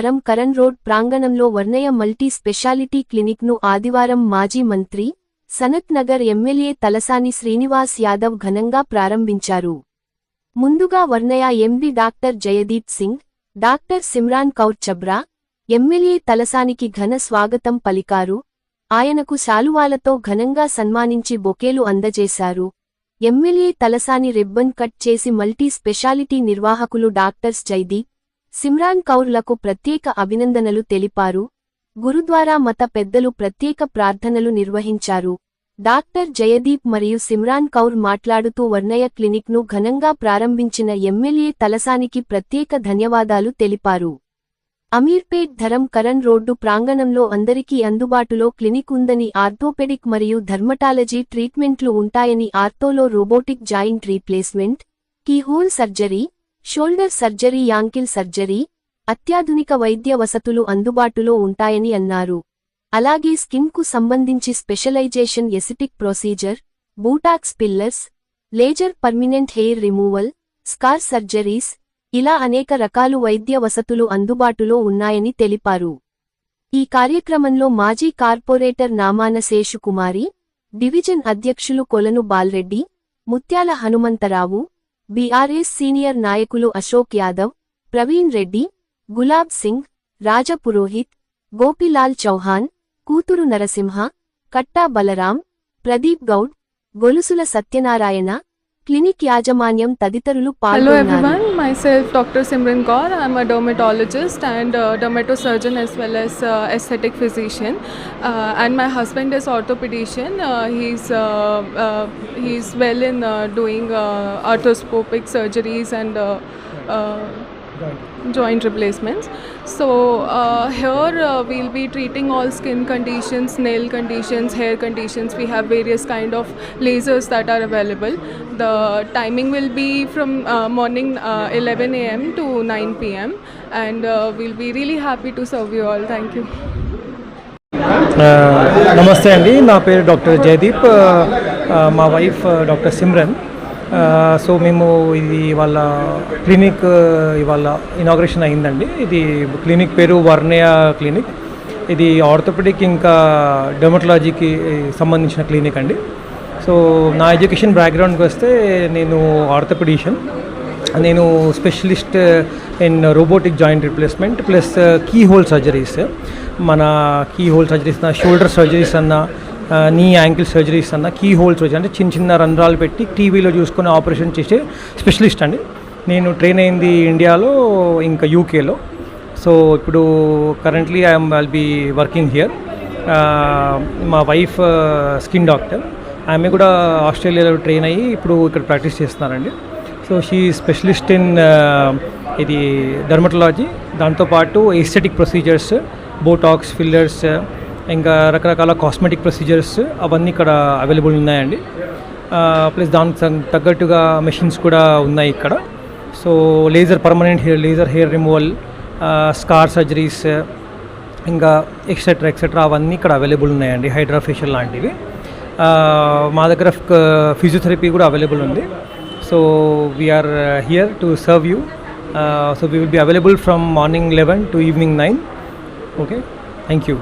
Dharam Karan road ప్రాంగణంలో వర్ణయ multi speciality క్లినిక్ను ఆదివారం మాజీ మంత్రి, సనత్ నగర్ ఎమ్మెల్యే తలసాని శ్రీనివాస్ యాదవ్ ఘనంగా ప్రారంభించారు. ముందుగా వర్ణయ MD doctor Jaideep Singh, doctor Simran Kaur Chhabra, MLA తలసానికి ఘన స్వాగతం పలికారు. ఆయనకు శాలువాలతో ఘనంగా సన్మానించి బొకేలు అందజేశారు. ఎమ్మెల్యే తలసాని రిబ్బన్ కట్ చేసి మల్టీ స్పెషాలిటీ నిర్వాహకులు డాక్టర్స్ జైదీప్, సిమ్రాన్ కౌర్లకు ప్రత్యేక అభినందనలు తెలిపారు. గురుద్వారా మత పెద్దలు ప్రత్యేక ప్రార్థనలు నిర్వహించారు. డాక్టర్ జయదీప్ మరియు సిమ్రాన్ కౌర్ మాట్లాడుతూ వర్ణయ క్లినిక్ను ఘనంగా ప్రారంభించిన ఎమ్మెల్యే తలసానికి ప్రత్యేక ధన్యవాదాలు తెలిపారు. అమీర్పేట్ ధరం కరణ్ రోడ్డు ప్రాంగణంలో అందరికీ అందుబాటులో క్లినిక్ ఉందని, ఆర్థోపెడిక్ మరియు ధర్మటాలజీ ట్రీట్మెంట్లు ఉంటాయని, ఆర్థోలో robotic joint replacement, keyhole surgery, shoulder surgery, ankle surgery, అత్యాధునిక వైద్య వసతులు అందుబాటులో ఉంటాయని అన్నారు. అలాగే స్కిన్ కు సంబంధించి specialization aesthetic procedure, botox fillers, laser permanent hair removal, scar surgeries, ఇలా అనేక రకాలు వైద్య వసతులు అందుబాటులో ఉన్నాయని తెలిపారు. ఈ కార్యక్రమంలో మాజీ కార్పొరేటర్ నామాన శేషుకుమారి, డివిజన్ అధ్యక్షులు కొలను బాల్రెడ్డి, ముత్యాల హనుమంతరావు, బీఆర్ఎస్ సీనియర్ నాయకులు అశోక్ యాదవ్, ప్రవీణ్ రెడ్డి, గులాబ్ సింగ్, రాజపురోహిత్, గోపిలాల్ చౌహాన్, కూతురు నరసింహ, కట్టా బలరాం, ప్రదీప్ గౌడ్, గొలుసుల సత్యనారాయణ, క్లినిక్ యాజమాన్యం తదితరులు పాల్గొన్నారు. Hello everyone, myself Dr. Simran Kaur. I am a dermatologist and dermatosurgeon as well as aesthetic physician. And my husband is orthopedician. He's well in doing arthroscopic surgeries and joint replacements. So here we'll be treating all skin conditions, nail conditions, hair conditions. We have various kind of lasers that are available. The timing will be from morning 11 a.m. to 9 p.m. and we'll be really happy to serve you all. Thank you. నమస్తే అండి, నా పేరు doctor Jaydeep, మా wife doctor Simran. So మేము ఇది వాళ్ళ clinic ఇవాళ inauguration అయిందండి. ఇది క్లినిక్ పేరు వర్ణయ క్లినిక్. ఇది ఆర్థోపెడిక్ ఇంకా డెర్మటాలజీకి సంబంధించిన క్లినిక్ అండి. సో నా ఎడ్యుకేషన్ బ్యాక్గ్రౌండ్కి వస్తే నేను ఆర్థోపెడిషియన్, నేను specialist in robotic joint replacement plus key hole surgeries. మన కీ హోల్ సర్జరీస్ అన్న, షోల్డర్ సర్జరీస్ అన్న, నీ యాంకిల్ సర్జరీస్ అన్న, కీ హోల్ సర్జరీ అంటే చిన్న చిన్న రంధ్రాలు పెట్టి టీవీలో చూసుకొని ఆపరేషన్ చేసే స్పెషలిస్ట్ అండి. నేను ట్రైన్ అయింది ఇండియాలో ఇంకా యూకేలో. సో ఇప్పుడు currently I'll be working here. మా వైఫ్ స్కిన్ డాక్టర్, ఆమె కూడా ఆస్ట్రేలియాలో ట్రైన్ అయ్యి ఇప్పుడు ఇక్కడ ప్రాక్టీస్ చేస్తున్నారండి. సో షీ స్పెషలిస్ట్ ఇన్ ఇది డర్మటాలజీ, దాంతోపాటు ఎస్థెటిక్ ప్రొసీజర్స్, బోటాక్స్, ఫిల్లర్స్, ఇంకా రకరకాల కాస్మెటిక్ ప్రొసీజర్స్ అవన్నీ ఇక్కడ అవైలబుల్ ఉన్నాయండి. ప్లస్ దానికి తగ్గట్టుగా మెషిన్స్ కూడా ఉన్నాయి ఇక్కడ. So laser permanent hair removal, scar surgeries, ఇంకా ఎక్సెట్రా అవన్నీ ఇక్కడ అవైలబుల్ ఉన్నాయండి. హైడ్రా ఫేషియల్ లాంటివి. మా దగ్గర ఫిజియోథెరపీ కూడా అవైలబుల్ ఉంది. So we are here to serve you. So we will be available from morning 11 to evening 9. Okay, thank you.